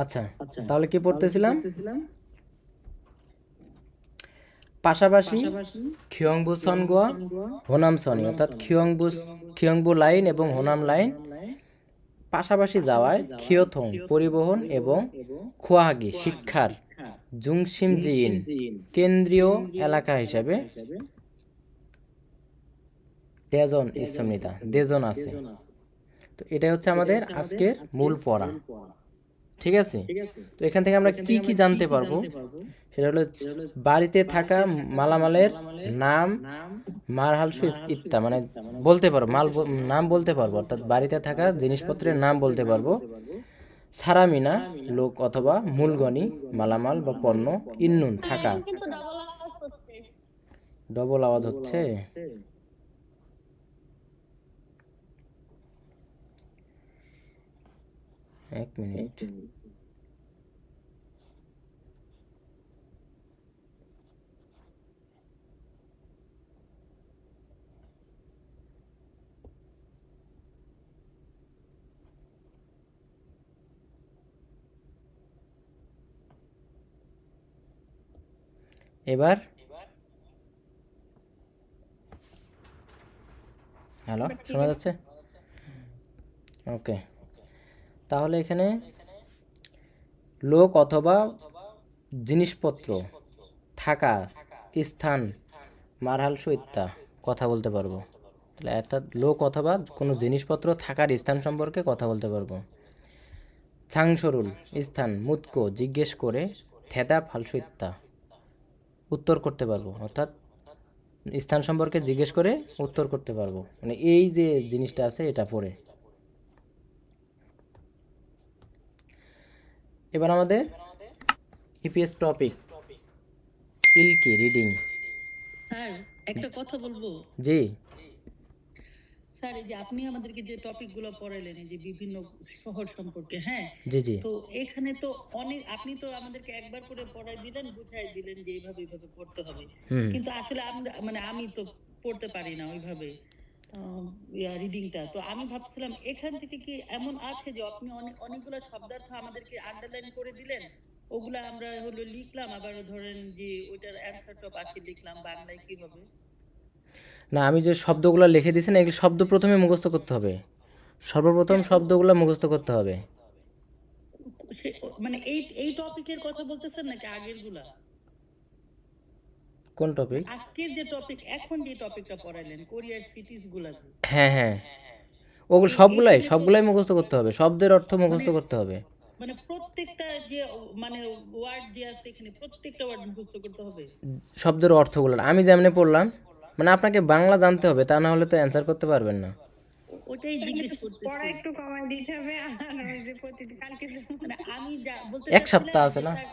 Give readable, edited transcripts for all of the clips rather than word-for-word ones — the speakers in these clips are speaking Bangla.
আচ্ছা, তাহলে কি পড়তেছিলাম? পাশাপাশি খিয়ংবু সনগোয়া হোনাম সনি, অর্থাৎ খিয়ংবু লাইন এবং হোনাম লাইন পাশাপাশি যাওয়ায় খিয়োথং পরিবহন এবং খোয়াহাগি শিক্ষার জুংসিমজিইন কেন্দ্রীয় এলাকা হিসেবে দেজন ইসমৃতা দেজন আছে। তো এটাই হচ্ছে আমাদের আজকের মূল পড়া, ঠিক আছে? তো এখান থেকে আমরা কি কি জানতে পারবো সেটা হলো বাড়িতে থাকা মালামালের নাম, মারহালসু ইত্তা মানে বলতে পারবো, নাম বলতে পারবো, অর্থাৎ বাড়িতে থাকা জিনিসপত্রের নাম বলতে পারবো। সারামিনা লোক অথবা মূলগনি মালামাল বা পণ্য, ইন্নুন থাকা। কিন্তু ডাবল আওয়াজ হচ্ছে। ডবল আওয়াজ হচ্ছে, এক মিনিট। এবার হ্যালো, এবার ঠিক শোনা আছে। যাচ্ছে? ওকে, তাহলে এখানে লোক অথবা জিনিসপত্র, থাকা, স্থান, মারহালসু ইত্তা কথা বলতে পারবো। তাহলে অর্থাৎ লোক অথবা কোনো জিনিসপত্র থাকার স্থান সম্পর্কে কথা বলতে পারবো। ছাংসরুল স্থান মুতকো জিজ্ঞেস করে, থেদা ফালসু ইত্তা উত্তর করতে পারবো, অর্থাৎ স্থান সম্পর্কে জিজ্ঞেস করে উত্তর করতে পারবো, মানে এই যে জিনিসটা আছে এটা পড়ে। এবার আমাদের ইপিএস টপিক ইলকি রিডিং। স্যার একটা কথা বলবো। জি স্যার এই যে আপনি আমাদেরকে যে টপিক গুলো পড়াইলেন এই যে বিভিন্ন শহর সম্পর্কে, হ্যাঁ, জি জি তো এখানে তো অনেক আপনি তো আমাদেরকে একবার করে পড়াই দিলেন, বুঝাই দিলেন যে এইভাবে এইভাবে পড়তে হবে, হুম কিন্তু আসলে আমরা মানে আমি তো পড়তে পারি না ওইভাবে রিডিংটা। তো আমি ভাবছিলাম এখান থেকে কি এমন আছে যে আপনি অনেকগুলো শব্দার্থ আমাদেরকে আন্ডারলাইন করে দিলেন, ওগুলা আমরা হলো লিখলাম, আবার ধরেন যে ওইটার অ্যান্সারটা পাশে লিখলাম, বাংলায় কি হবে? না, আমি যে শব্দগুলো লিখে দিয়েছি না, এগুলো শব্দ প্রথমে মুখস্থ করতে হবে, সর্বপ্রথম হ্যাঁ, শব্দগুলো মুখস্থ করতে হবে। মানে এই এই টপিকের কথা বলতেছেন নাকি আগের গুলা? কোন টপিক? আজকের যে টপিক, এখন যে টপিকটা পড়াইলেন কোরিয়ার সিটিজ গুলা যে, হ্যাঁ হ্যাঁ, ওগুলো সবগুলাই এখানে তো সবগুলাই মুখস্থ করতে হবে, শব্দের অর্থ মানে মুখস্থ করতে হবে। মানে প্রত্যেকটা যে মানে ওয়ার্ড যে আছে এখানে প্রত্যেকটা ওয়ার্ড মুখস্থ করতে হবে। শব্দের অর্থগুলো আমি যেমনি পড়লাম, মানে আপনাকে বাংলা জানতে হবে, তা না হলে তো অ্যান্সার করতে পারবেন না। ওটাই জিজ্ঞেস পড়া করতেছি। একটু কমাই দিতে হবে, আর ওই যে প্রতিদিন কালকে মানে আমি যা বলতে এক সপ্তাহ চাচ্ছিলাম আছে যে না, স্যার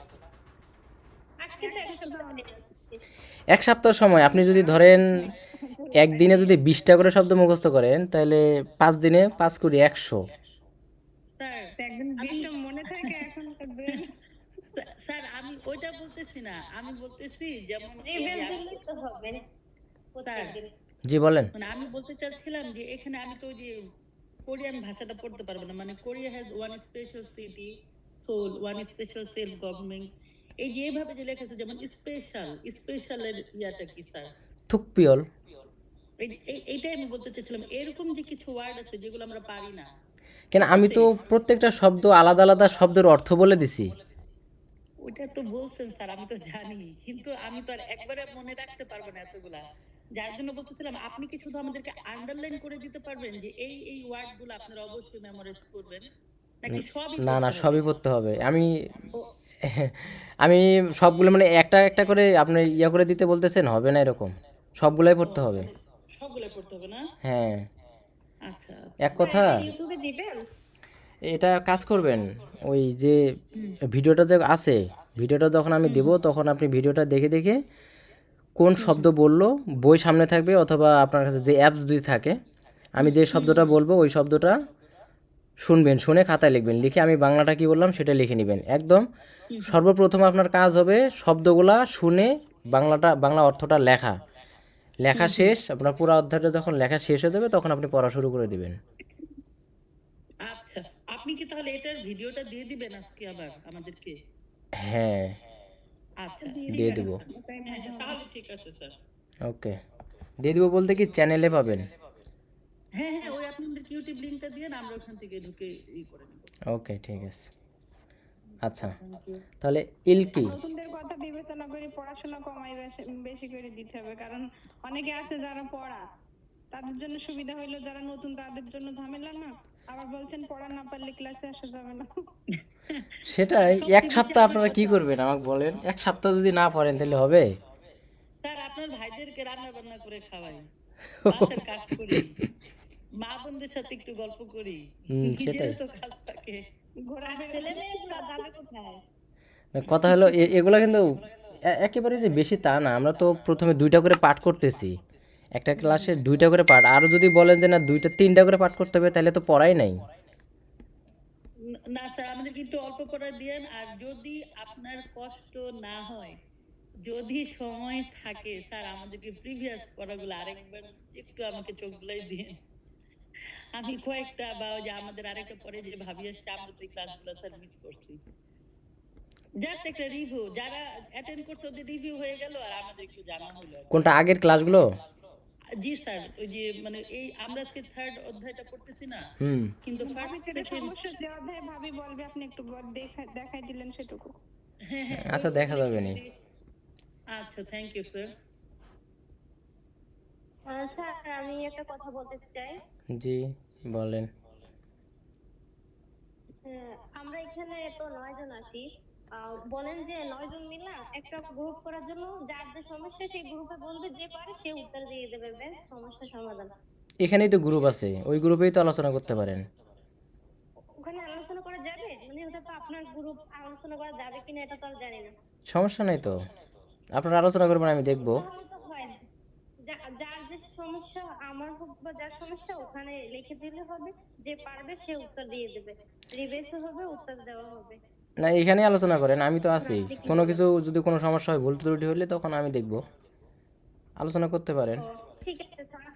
আজকে তো 1 সপ্তাহ দিন আছে। এক সপ্তাহ সময়। আপনি যদি ধরেন একদিনে যদি 20টা করে শব্দ মুখস্থ করেন, তাহলে 5 দিনে 5 × 100। স্যার একদম আমি 20টা মনে থাকে এখন করবেন। স্যার আমি ওইটা বলতেছি না, আমি বলতেছি যেমন এই যে রিভিউ দিলেই তো হবে স্যার প্রত্যেকদিন। জি বলেন। মানে আমি বলতে চাচ্ছিলাম যে এখানে আমি তো ওই যে কোরিয়ান ভাষাটা পড়তে পারবো না, মানে Korea has one special city, Seoul, one special self government, এই যে এইভাবে যে লেখা আছে যেমন স্পেশাল, স্পেশালের ইয়াটা কি স্যার? থুকপিয়ল। এইটাই আমি বলতে চাচ্ছিলাম, এরকম যে কিছু ওয়ার্ড আছে যেগুলো আমরা পারি না। কেন, ঠিক আমি আছে, তো প্রত্যেকটা শব্দ আলাদা আলাদা শব্দের অর্থ বলে দিছি। ওইটা তো বলছেন স্যার, আমি তো জানি, কিন্তু আমি তো আর একবারে মনে রাখতে পারবো না এতগুলা। যার জন্য বলতেছিলাম আপনি কি শুধু আমাদেরকে আন্ডারলাইন করে দিতে পারবেন যে এই এই ওয়ার্ড গুলো আপনারা অবশ্যই মেমোরাইজ করবেন, নাকি সবই না না, পড়তে হবে? সবই পড়তে হবে। আমি ও আমি সবগুলো মানে একটা একটা করে আপনি ইয়া করে দিতে বলতেছেন, হবে না এরকম, সবগুলাই ও পড়তে হবে। মানে সবগুলো পড়তে হবে না? হ্যাঁ, আচ্ছা এক আচ্ছা। স্যার কথা, এটা ইউটিউবে দিবেন? এটা কাজ করবেন, ওই যে হুম ভিডিওটা যে আছে, ভিডিওটা যখন আমি হুম দেব তখন আপনি ভিডিওটা দেখে দেখে কোন হুম শব্দ বললো, বই সামনে থাকবে অথবা আপনার কাছে যে অ্যাপস যদি থাকে, আমি যে হুম শব্দটা হুম বলবো ওই শব্দটা শুনবেন, শুনে খাতায় লিখবেন, লিখে আমি বাংলাটা কি বললাম সেটা লিখে নেবেন একদম। হুম হুম। সর্বপ্রথম আপনার কাজ হবে শব্দগুলা শুনে বাংলা অর্থটা লেখা, লেখা হুম হুম। শেষ, আপনার পুরো অধ্যায়টা যখন লেখা শেষ হয়ে যাবে তখন আপনি পড়া শুরু করে দিবেন। আচ্ছা আপনি কি তাহলে এটার ভিডিওটা দিয়ে দিবেন আজকে আবার আমাদেরকে? হ্যাঁ, আচ্ছা দিয়ে ঠিক দিয়ে আছে দেবো। স্যার। ওটাই হ্যাঁ মজা হ্যাঁ হবে। তাহলে ঠিক আছে স্যার। ওকে, দিয়ে দেবো বলতে কি চ্যানেলে পাবেন? হ্যাঁ হ্যাঁ ওই আচ্ছা আপনি আমাদের ইউটিউব লিংকটা দিয়েন, আমরা ওখান থেকে ঢুকে করে নেব। ওকে, ঠিক আছে। আচ্ছা, থ্যাংক ইউ। তাহলে ইলকি। নতুনদের কথা বিবেচনা করে পড়াশোনা কমাই বেশি করে দিতে হবে, কারণ অনেকে আছে যারা পড়া, তাদের জন্য সুবিধা হইলো, যারা নতুন তাদের জন্য ঝামেলা না। আবার বলছেন পড়া না পারলে ক্লাসে আসা যাবে না। স্যার সেটাই, এক সবচেয়ে বেশি সপ্তাহ আমার আপনারা কি করবেন আমাকে বলেন? এক সপ্তাহ যদি না পড়েন তাহলে হবে? স্যার আপনার ভাইদেরকে রান্না বান্না করে খাওয়াই, বাসার কাজ করি, মা বোনদের সাথে একটু গল্প করি, সেটাই। নিজেরও তো কাজ থাকে। ঘোরাফেরা ছেলে মেয়েগুলা যাবে কোথায়? কথা হলো এগুলা কিন্তু একেবারে যে বেশি তা না। আমরা তো প্রথমে 2টা করে পাঠ করতেছি, একটা ক্লাসে 2টা করে পাঠ। আরও যদি বলেন যে না 2টা 3টা করে পাঠ করতে হবে, তাহলে তো পড়াই নাই। না স্যার আমাদেরকে একটু অল্প করে দিয়েন, আর যদি আপনার কষ্ট না হয়, যদি সময় থাকে স্যার আমাদেরকে প্রিভিয়াস পড়াগুলো আরেকবার একটু আমাকে চোখ বুলাই দিন। আমি কয়েকটা বা ওই যে আমাদের আরেকটা পরে যে ভাবি আসছে, আমরা তো এই ক্লাসগুলো স্যার মিস করছি। জাস্ট একটা রিভিউ, যারা অ্যাটেন্ড করছে ওদের রিভিউ হয়ে গেল আর আমাদের একটু জানা হলো আর কি। কোনটা, আগের ক্লাসগুলো? জি স্যার, ওই যে মানে এই আমরা আজকে 3rd অধ্যায়টা পড়তেছি না, হুম, কিন্তু ভাবি ফার্স্ট যেটা সেকেন্ড। সমস্যা যে অধ্যায় ভাবি বলবে, আপনি একটু দেখাই দিলেন সেটুকু। হ্যাঁ হ্যাঁ আচ্ছা, দেখা যাবে নি। আচ্ছা থ্যাংক ইউ স্যার। স্যার আমি একটা কথা বলতে চাই। জি, বলেন। আমরা এখানে তো 9 জন আছি। বলেন যে 9 জন মিলে একটা গ্রুপ করার জন্য, যার যে সমস্যা সেই গ্রুপে বলবে, যে পারে সে উত্তর দিয়ে দেবে, ব্যাস সমস্যা সমাধান। এখানেই তো গ্রুপ আছে, ওই গ্রুপেই তো আলোচনা করতে পারেন। ওখানে আলোচনা করা যাবে? মানে ওটা তো আপনার গ্রুপ, আলোচনা করা যাবে কিনা এটা তো আর জানি না। সমস্যা নাই তো, আপনারা আলোচনা করবেন, আমি দেখবো। তাহলে তো হয়, যার যে সমস্যা, আমার হোক বা যার সমস্যা, ওখানে লিখে দিলে হবে, যে পারবে সে উত্তর দিয়ে দেবে, রিভাইসও হবে, উত্তর দেওয়া হবে। না, এখানে আলোচনা করেন, আমি তো আছি। আপনি কি কোনো বলেন? কিছু যদি কোনো সমস্যা হয়, ভুল ত্রুটি হলে তখন আমি দেখবো, আলোচনা করতে পারেন। ও ঠিক আছে স্যার।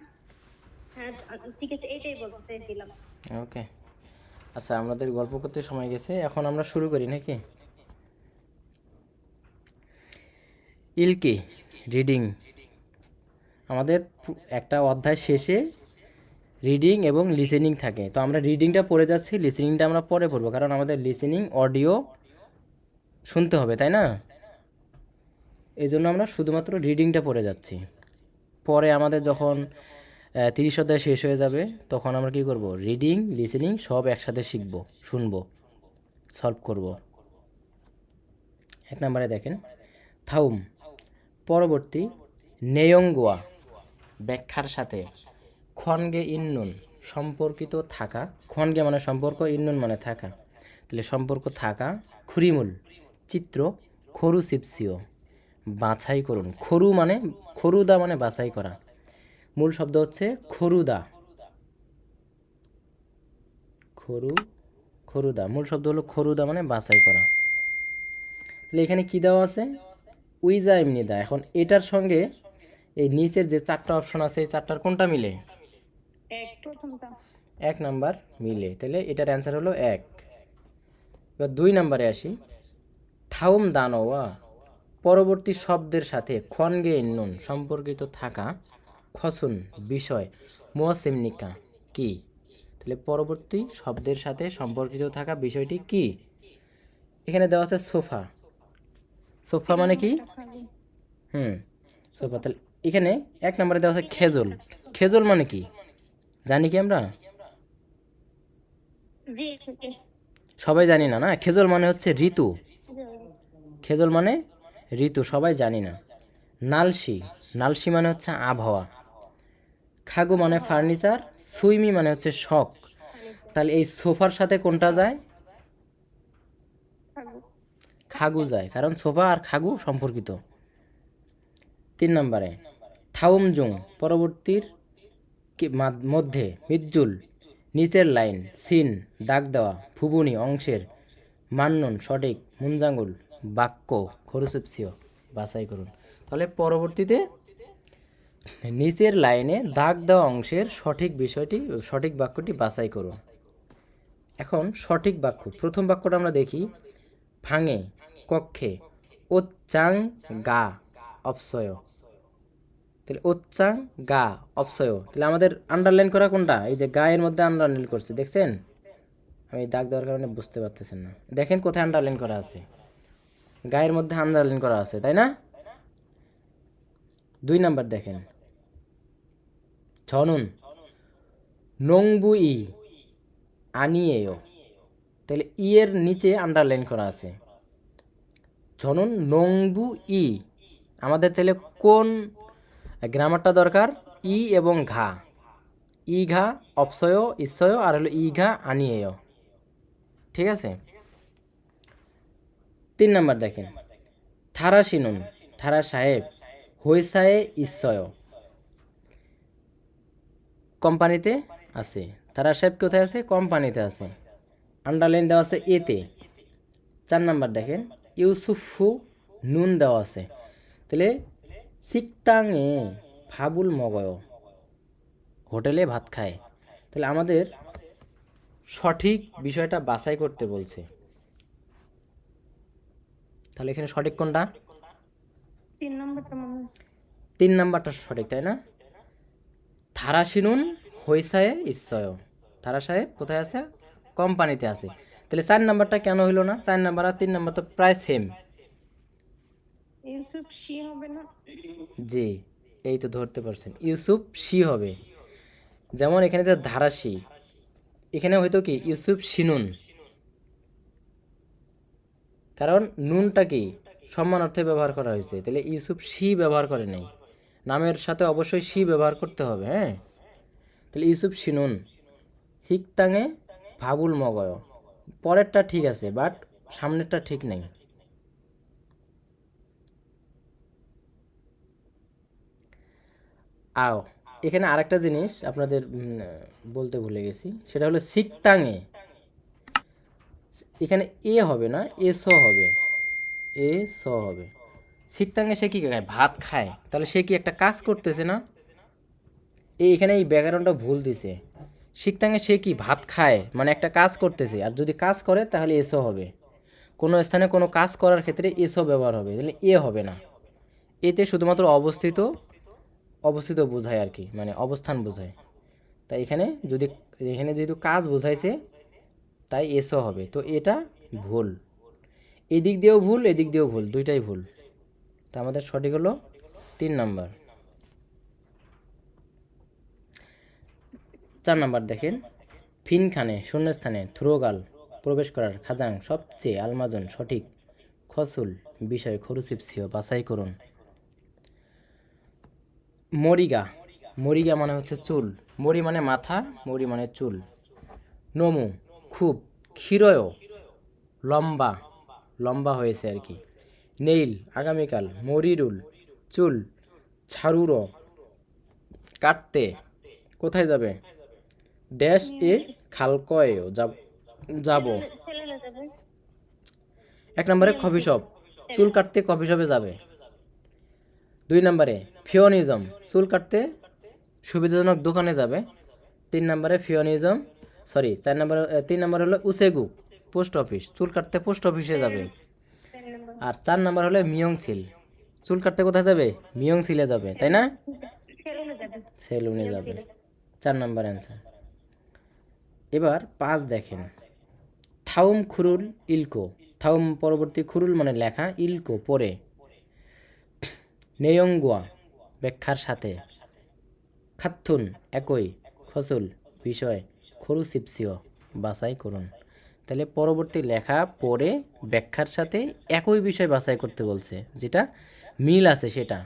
হ্যাঁ ঠিক আছে, এটাই বলতে চাইছিলাম। ওকে, আচ্ছা, আমাদের গল্প করতে সময় গেছে, এখন আমরা শুরু করি নাকি? ইলকি, রিডিং। আমাদের একটা অধ্যায় শেষে রিডিং এবং লিসেনিং থাকে, তো আমরা রিডিংটা পড়ে যাচ্ছি, লিসেনিংটা আমরা পরে পড়বো, কারণ আমাদের লিসেনিং অডিও শুনতে হবে, তাই না? এই জন্য আমরা শুধুমাত্র রিডিংটা পড়ে যাচ্ছি। পরে আমাদের যখন 30 অধ্যায় শেষ হয়ে যাবে, তখন আমরা কি করব? রিডিং লিসেনিং সব একসাথে শিখব, শুনব, সলভ করব। 1 নম্বরে দেখেন, থাউম, পরবর্তী, নেয়ঙ্গুয়া, ব্যাখ্যার সাথে, খনগে ইন্নুন, সম্পর্কিত থাকা। খনগে মানে সম্পর্ক, ইন্নুন মানে থাকা, তাহলে সম্পর্ক থাকা। খুরিমুল, চিত্র। খরু সিপসিও, বাছাই করুন। খরু মানে, খরুদা মানে বাছাই করা। মূল শব্দ হচ্ছে খরুদা। খরুদা মূল শব্দ হলো খরুদা মানে বাছাই করা। তাহলে এখানে কি দেওয়া আছে? উইজা এমনিদা। এখন এটার সঙ্গে এই নিচের যে 4টা অপশন আছে, এই 4টার কোনটা মিলে? প্রথমটা 1 নাম্বার মিলে, তাহলে এটার অ্যান্সার হলো 1। এবার 2 নাম্বারে আসি, থাউম দানোয়া, পরবর্তী শব্দের সাথে খনগে ইন্নুন সম্পর্কিত থাকা। খসুন, বিষয়। মুয়াসিমনিকা, কি? তাহলে পরবর্তী শব্দের সাথে সম্পর্কিত থাকা বিষয়টি কি? এখানে দেওয়া আছে সোফা। সোফা মানে কি? সোফা। তাহলে এখানে 1 নম্বরে দেওয়া আছে খেজল। খেজল মানে কি জানি কি আমরা? জি জি সবাই জানি না, না? খেজল মানে হচ্ছে ঋতু। জি। খেজল মানে ঋতু, সবাই জানি না। নালসি, নালসি মানে হচ্ছে আবহাওয়া। খাগু মানে ফার্নিচার। সুইমি মানে হচ্ছে শখ। তাহলে এই সোফার সাথে কোনটা যায়? খাগু যায়, কারণ সোফা আর খাগু সম্পর্কিত। 3 নম্বরে, থাউমজুং, পরবর্তীর মধ্যে মিজ্জুল, নিচের লাইন, সিন, দাগ দেওয়া, ভুবুনি, অংশের, মান্নন, সঠিক, মুনজাঙ্গুল, বাক্য, খরুসেপসিও, বাছাই করুন। তাহলে পরবর্তীতে নিচের লাইনে দাগ দেওয়া অংশের সঠিক বিষয়টি, সঠিক বাক্যটি বাছাই করুন। এখন সঠিক বাক্য, প্রথম বাক্যটা আমরা দেখি, ভাঙে কক্ষে ওচ্চাং গা অপসয়। তাহলে ওচ্চাং গা অপসয়, তাহলে আমাদের আন্ডারলাইন করা কোনটা? এই যে গা এর মধ্যে আন্ডারলাইন করছে, দেখছেন? আমি দাগ দেওয়ার কারণে বুঝতে পারতেছেন না, দেখেন কোথায় আন্ডারলাইন করা আছে, গায়ের মধ্যে আন্ডারলাইন করা আছে, তাই না? 2 নাম্বার দেখেন, ছনুন নংবু ই আনিয়েও, তাহলে ই এর নিচে আন্ডারলাইন করা আছে। ছনুন নংবু ই, আমাদের তাহলে কোন গ্রামারটা দরকার? ই এবং ঘা, ই ঘা অপসয় ইসয়, আর হলো ই ঘা আনিয়েও, ঠিক আছে? 3 নাম্বার দেখেন, থারা সিনুন থারা সাহেব হইসায়ে ইসয়, কোম্পানিতে আছে। থারা সাহেব কোথায় আছে? কোম্পানিতে আছে, আন্ডারলাইন দেওয়া আছে এতে। 4 নাম্বার দেখেন, ইউসুফু নুন দেওয়া আছে, তাহলে সিকতাংয়ে ফাবুল মগয়, হোটেলে ভাত খায়। তাহলে আমাদের সঠিক বিষয়টা বাছাই করতে বলছে, তাহলে এখানে সঠিক কোনটা? 3 নম্বরটা মনে হচ্ছে। 3 নাম্বারটা সঠিক, তাই না? থারা সিনুন হইসায়ে ইসয়, থারা সাহেব কোথায় আছে? কোম্পানিতে আছে। তাহলে 4 নাম্বারটা কেন হইলো না? 4 নাম্বার আর 3 নাম্বার তো প্রায় সেম। ইউসুফ শি হবে না? জি, এই তো ধরতে পারছেন, ইউসুফ শি হবে। যেমন এখানে যে ধারাশি, এখানে হয়তো কি ইউসুফ শিনুন, কারণ নুনটা কি সম্মান অর্থে ব্যবহার করা হয়েছে, তাহলে ইউসুফ শি ব্যবহার করে নাই, নামের সাথে অবশ্যই শি ব্যবহার করতে হবে। হ্যাঁ, তাহলে ইউসুফ শিনুন হিকতাঙে ভাবুল মগয়, পরেরটা ঠিক আছে বাট সামনেরটা ঠিক নেই। আও, এখানে আরেকটা জিনিস আপনাদের বলতে ভুলে গেছি, সেটা হলো সিকতাঙে, এখানে এ হবে না, এস হবে, এ স হবে। সিকতাঙে সে কি খায়? ভাত খায়, তাহলে সে কি একটা কাজ করতেছে না? এখানে এই ব্যাকরণটা ভুল দিছে। সিকতাঙে সে কি ভাত খায় মানে একটা কাজ করতেছে, আর যদি কাজ করে তাহলে এসও হবে, কোনো স্থানে কোনো কাজ করার ক্ষেত্রে এসও ব্যবহার হবে, তাহলে এ হবে না। এতে শুধুমাত্র অবস্থিত অবস্থিত বোঝায় আর কি, মানে অবস্থান বোঝায়। তাই এখানে যেহেতু কাজ বোঝাইছে তাই এসও হবে, তো এটা ভুল। এদিক দিয়েও ভুল, এদিক দিয়েও ভুল, দুইটাই ভুল। তা আমাদের সঠিক হলো 3 নাম্বার। 4 নাম্বার দেখেন, ফিনখানে শূন্যস্থানে থ্রোগাল প্রবেশ করার খাজাং সবচেয়ে আলমাজন সঠিক খসুল বিষয় খরুচিপসিও বাছাই করুন। মরিগা, মরিগা মানে হচ্ছে চুল, মরি মানে মাথা, মরি মানে চুল। নমু খুব, ক্ষীরয় লম্বা, লম্বা হয়েছে আর কি। নেইল আগামীকাল, মরিরুল চুল, ছাড়ুর কাটতে, কোথায় যাবে? ড্যাশ এ খালকয়েও যাব। সেলুনে যাবে। 1 নম্বরে কফি শপ, চুল কাটতে কফি শপে যাবে। 2 নম্বরে ফিওনিজম, চুল কাটতে সুবিধাজনক দোকানে যাবে। 3 নম্বরে ফিওনিজম, সরি 4 নম্বরে 3 নম্বর হলো উসেগু, পোস্ট অফিস, চুল কাটতে পোস্ট অফিসে যাবে। 4 নম্বর আর 4 নম্বর হলো মিয়ংসিল, চুল কাটতে কোথায় যাবে? মিয়ংসিলে যাবে, তাই না? সেলুনে যাবে। সেলুনে যাবে। 4 নম্বর অ্যান্সার। এবার 5 দেখেন, থাউম খুরুল ইলকো, থাউম পরবর্তী খুরুল মানে লেখা, ইলকো পরে, নেয়ঙ্গুয়া ব্যাখ্যার সাথে, খাত্থুন একই, খসুল বিষয়, খরুচিপসিও বাছাই করুন। তাহলে পরবর্তী লেখা পরে ব্যাখ্যার সাথে একই বিষয় বাছাই করতে বলছে, যেটা মিল আছে সেটা।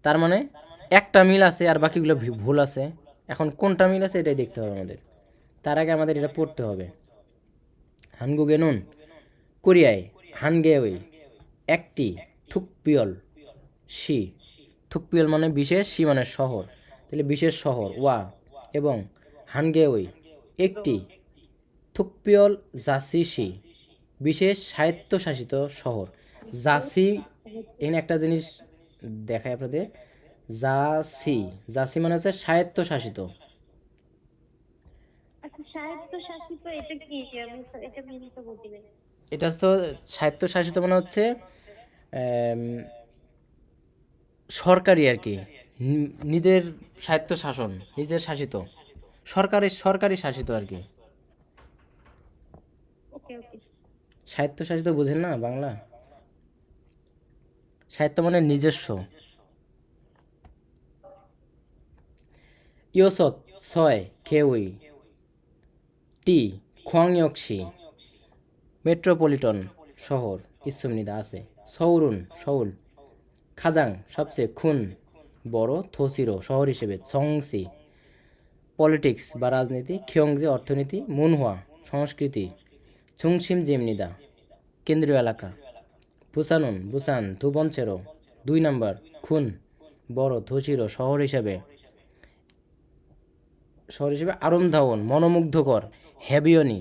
তার মানে একটা মিল আছে আর বাকিগুলো ভুল আছে। এখন কোনটা মিল আছে এটাই দেখতে হবে আমাদের। তার আগে আমাদের এটা পড়তে হবে। হানগুগে নুন কোরিয়ায় হানগেওই একটি থুকপিয়ল সি, থুকপিয়ল মানে বিশেষ, সি মানে শহর, তাহলে বিশেষ শহর ওয়া, এবং হানগেওই একটি থুকপিয়ল জাসি সি, বিশেষ স্বায়ত্তশাসিত শহর। জাসি, এখানে একটা জিনিস দেখায় আপনাদের, জাসি, জাসি মানে হচ্ছে স্বায়ত্তশাসিত। আচ্ছা, সাহিত্য শাসিত এটা কি? আমি তো এটা মিনিং তো বুঝি নাই। এটা তো স্বায়ত্তশাসিত মানে হচ্ছে আম, সরকারি আর কি, নিজের স্বায়ত্ত শাসন, নিজের শাসিত, সরকারি সরকারি শাসিত আর কি। ওকে ওকে। স্বায়ত্তশাসিত বুঝেন না বাংলা? সাহিত্য মানে নিজস্ব। ইয়সত ছয় খেউই টি খোয়াংয়ক্সি মেট্রোপলিটন শহর ইসুমনিদা আছে। সৌরুন সৌল খাজাং সবচেয়ে খুন বড় থসিরো শহর হিসেবে সংসি পলিটিক্স বা রাজনীতি খিয়ংজি অর্থনীতি মুনহুয়া সংস্কৃতি চুংসিম জেমনিদা কেন্দ্রীয় এলাকা বুসানুন বুসান ধুবনচেরো 2 নম্বর খুন বড় থসিরো শহর হিসেবে আরমধাউন মনোমুগ্ধকর হ্যাবিয়নি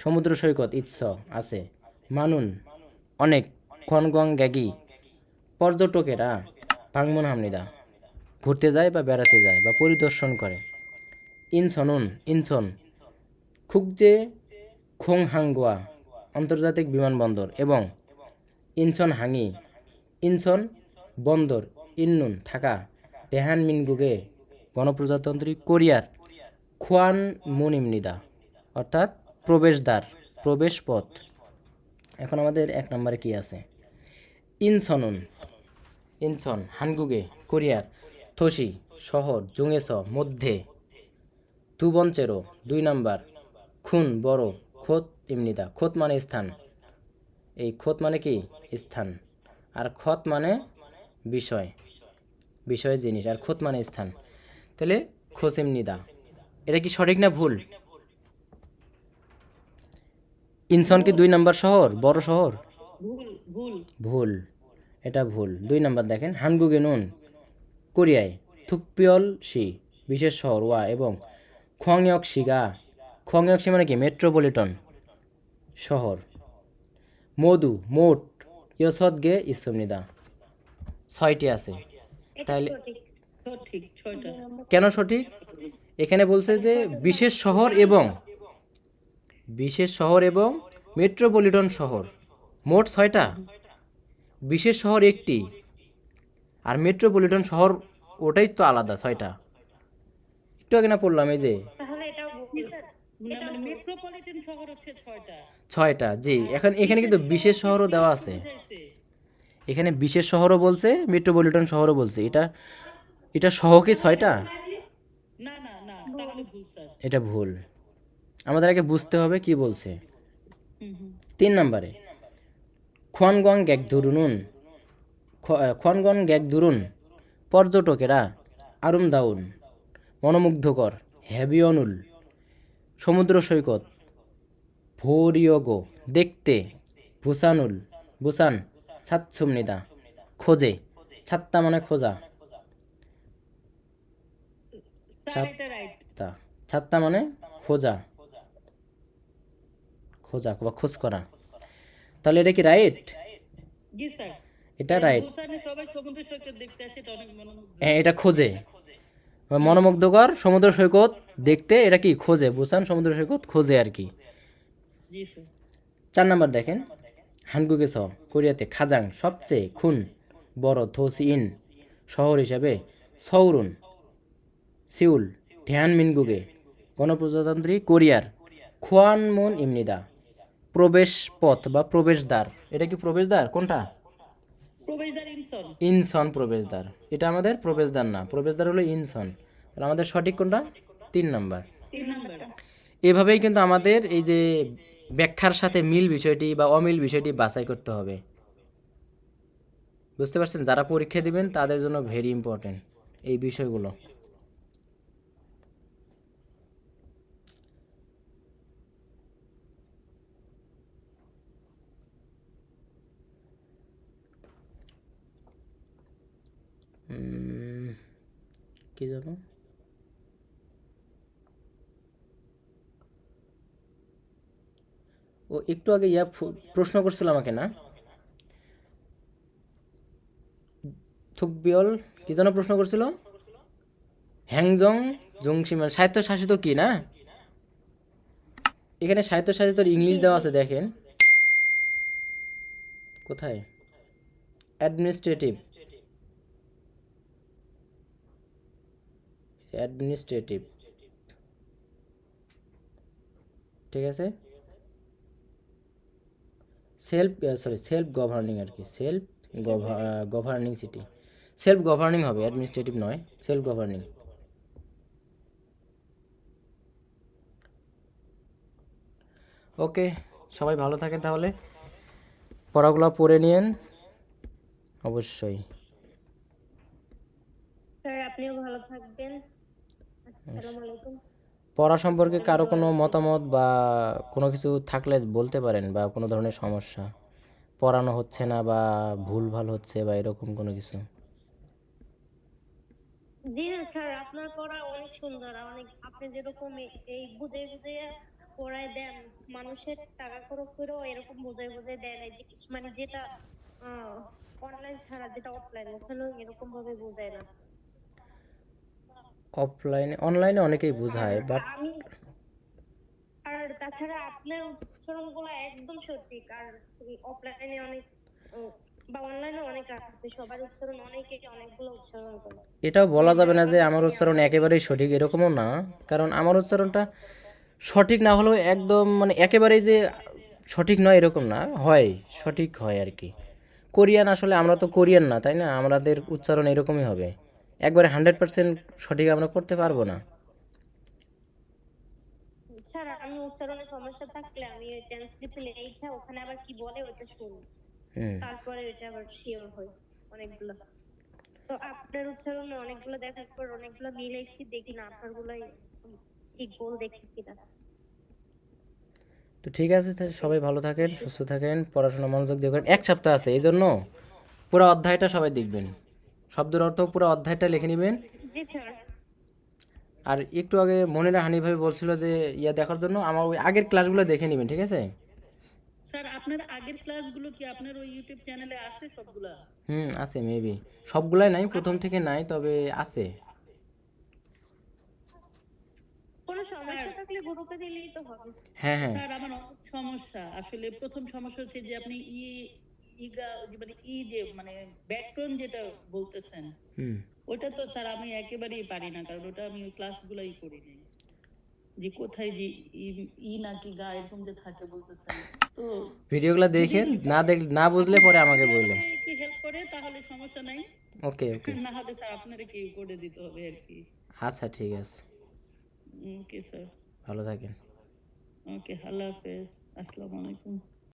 সমুদ্র সৈকত ইৎস আছে। মানুন অনেক খনগং গ্যাগি পর্যটকেরা ভাংমন হামনিদা ঘুরতে যায় বা বেড়াতে যায় বা পরিদর্শন করে। ইনসনুন ইনসন খুকজে খোংহাঙ্গুয়া আন্তর্জাতিক বিমানবন্দর এবং ইনসন হাঙ্গি ইনসন বন্দর ইন্নুন থাকা তেহান মিনগুগে গণপ্রজাতন্ত্রী কোরিয়ার খোয়ান মুনিমনিদা অর্থাৎ প্রবেশদ্বার প্রবেশ পথ। এখন আমাদের 1 নম্বরে কি আছে? ইনসনুন ইনসন হানগুগে কোরিয়ার থোসি শহর জুঙেস মধ্যে তুবনচেরো 2 নম্বর খুন বড় খোত ইমনিদা খোত মানে স্থান, এই খোত মানে কি স্থান, আর খত মানে বিষয়, বিষয় জিনিস, আর খোত মানে স্থান, তাহলে খোসিমনিদা। এটা কি সঠিক না ভুল? ইনসন কি 2 নম্বর শহর, বড় শহর? ভুল ভুল। ভুল, এটা ভুল। 2 নম্বর দেখেন হানগুগে নুন কোরিয়ায় থুকপিয়ল শি বিশেষ শহর ওয়া এবং খোয়াংয়ক্সিগা খোয়াংয়ক্সি মানে কি মেট্রোপলিটন শহর। মধু মোট ইয়সদগে ইসুমনিদা 6টি আছে। এটা তাহলে সঠিক। সঠিক 6টা। কেন সঠিক? এখানে বলছে যে বিশেষ শহর এবং মেট্রোপলিটন শহর মোট 6টা, বিশেষ শহর একটি, আর মেট্রোপলিটন শহর ওটাই তো আলাদা 6টা। একটু আগে না পড়লাম এই যে তাহলে এটাও ভুল স্যার। না মানে মেট্রোপলিটন শহর হচ্ছে 6টা। 6টা, জি। এখন এখানে কিন্তু বিশেষ শহরও দেওয়া আছে, বুঝাইছে। এখানে বিশেষ শহরও বলছে মেট্রোপলিটন শহরও বলছে। এটা এটা সহ কি 6টা? না না না, তাহলে ভুল স্যার। এটা ভুল, আমাদের আগে বুঝতে হবে কি বলছে। হুম হুম। 3 নম্বরে খোয়ানগং গ্যাগদুরুনুন খোয়ানগং গ্যাগদুরুন পর্যটকেরা আরুমদাউন মনোমুগ্ধকর হ্যাবিয়নুল সমুদ্র সৈকত ভোরিয়গো দেখতে বুসানুল বুসান ছাতসুমনিদা খোঁজে ছাত্তা মানে খোঁজা স্যার এটা রাইট। তা ছাত্তা মানে খোঁজা খোঁজা বা খোঁজ করা, তাহলে এটা কি রাইট? জি স্যার। এটা রাইট। বুসানে সবাই সমুদ্র সৈকত দেখতে আসে, এটা অনেক মনোমুগ্ধ। হ্যাঁ, এটা খোঁজে মনোমুগ্ধকর সমুদ্র সৈকত দেখতে, এটা কি খোঁজে, বুসান সমুদ্র সৈকত খোঁজে আর কি। জি স্যার। 4 নম্বর দেখেন হানগুগে স কোরিয়াতে খাজাং সবচেয়ে খুন বড় থোসি ইন শহর হিসাবে সৌরুন সিউল ধ্যানমিনগুগে গণপ্রজাতন্ত্রী কোরিয়ার খোয়ানমুন ইমনিদা প্রবেশ পথ বা প্রবেশদ্বার। এটা কি প্রবেশদ্বার কোনটা? প্রবেশদ্বার ইনসন। ইনসন প্রবেশদ্বার, এটা আমাদের প্রবেশদ্বার না, প্রবেশদ্বার হলো ইনসন। তাহলে আমাদের সঠিক কোনটা? 3 নম্বর। 3 নাম্বার। এভাবেই কিন্তু আমাদের এই যে ব্যাখ্যার সাথে মিল বিষয়টি বা অমিল বিষয়টি বাছাই করতে হবে। বুঝতে পারছেন? যারা পরীক্ষা দিবেন তাদের জন্য ভেরি ইম্পর্টেন্ট এই বিষয়গুলো। কি জানো ও একটু আগে প্রশ্ন করছিল আমাকে না, থুকবিয়ল কি যেন প্রশ্ন করছিল, হ্যাংজং জংসি মানে স্বায়ত্তশাসিত কি না, এখানে সাহিত্য সাহিত্যের ইংলিশ জি দেওয়া জি আছে দেখেন কোথায়, অ্যাডমিনিস্ট্রেটিভ, অ্যাডমিনিস্ট্রেটিভ, ঠিক আছে। সেলফ সেলফ গভর্নিং আর কি, সেলফ জি গভর্নিং সিটি, সেলফ গভর্নিং হবে, অ্যাডমিনিস্ট্রেটিভ নয়, সেলফ গভর্নিং। ওকে, সবাই ভালো থাকেন তাহলে, পড়াগুলো পড়ে নিয়েন অবশ্যই। স্যার, আপনিও ভালো থাকবেন। আসসালামু আলাইকুম। পড়া সম্পর্কে কারো ধন্যবাদ। কোনো মতামত বা কোনো কিছু থাকলে বলতে পারেন, বা কোনো ধরনের সমস্যা, পড়ানো হচ্ছে না বা ভুলভাল হচ্ছে বা এরকম কোনো কিছু। জি না স্যার, আপনার পড়া অনেক সুন্দর, অনেক আপনি যেরকম এই বুঝে বুঝে পড়ায় দেন, মানুষের টাকা খরচ করেও এরকম বুঝে বুঝে দেন, এই যে মানে যেটা অনলাইন ছাড়া যেটা অফলাইন, ওখানেও এরকম ভাবে বোঝায় না। অফলাইনে অনলাইনে অনেকেই আর বোঝায়, বাট আমি আর তাছাড়া আপনার উচ্চারণ গুলো একদম সঠিক। আর অফলাইনে অনেক উম, বা অনলাইনে অনেক আছে, সবার উচ্চারণ অনেকে অনেকগুলো উচ্চারণ করে। এটাও বলা যাবে যার না যে আমার কারণে উচ্চারণ একেবারেই সঠিক, এরকমও না। কারণ আমার উচ্চারণটা সঠিক না হলেও একদম মানে একেবারেই যে সঠিক নয় এরকম না, হয়, সঠিক হয় আর কি। কোরিয়ান আসলে আমরা তো কোরিয়ান না, তাই না? আমাদের উচ্চারণ এরকমই হবে, একবারে 100% সঠিক আমরা করতে পারবো না। স্যার, আমি উচ্চারণের সমস্যা থাকলে আমি ট্রান্সক্রিপ্ট লেখা ওখানে আবার কি বলে ওটা শুনি, হুম। তারপরে ওটা আবার শিওর হই অনেকগুলো। তো আপনার উচ্চারণে অনেকগুলো দেখার পর অনেকগুলো মিলাইছি, দেখি না আপনার গুলাই ঠিক ভুল দেখতেছি না। তো ঠিক আছে, তাহলে সবাই ভালো থাকেন, সুস্থ থাকেন, পড়াশোনা মনোযোগ দিয়ে করেন। 1 সপ্তাহ আছে, এই জন্য পুরো অধ্যায়টা সবাই দেখবেন, শব্দের অর্থ পুরো অধ্যায়টা লিখে নেবেন। জি স্যার। আর একটু আগে মনিরা হানি ভাই বলছিল যে ইয়া দেখার জন্য, আমার ওই আগের ক্লাসগুলো দেখে নেবেন, ঠিক আছে? স্যার আপনার আগের ক্লাসগুলো কি আপনার ওই ইউটিউব চ্যানেলে আছে সবগুলা? হুম, আছে মেবি, সবগুলাই নাই, প্রথম থেকে নাই, তবে আছে। কোনো স্যার, সমস্যা থাকলে গ্রুপে দিলেই তো হবে। হ্যাঁ হ্যাঁ। স্যার আমার অনেক সমস্যা আসলে। প্রথম সমস্যা হচ্ছে যে আপনি ইগা মানে যে মানে ব্যাকরণ যেটা বলতেছেন, হুম। ওটা তো স্যার আমি একেবারেই পারি না, কারণ ওটা আমি ওই ক্লাসগুলাই করি নাই। যে কোথায় যে ই নাকি গা এরকম যে থাকে বলতেছেন, তো ভিডিওগুলো যদি দেখেন, না বুঝলে আপনার পরে ভাই আমাকে যদি বললেন। আমাকে একটু হেল্প করে তাহলে সমস্যা নাই। ওকে ওকে। না হলে স্যার আপনারা কি করে দিতে হবে আর কি। আচ্ছা ঠিক আছে, ওকে স্যার। ভালো থাকেন। ওকে, আল্লাহ হাফেজ, আসসালামু আলাইকুম।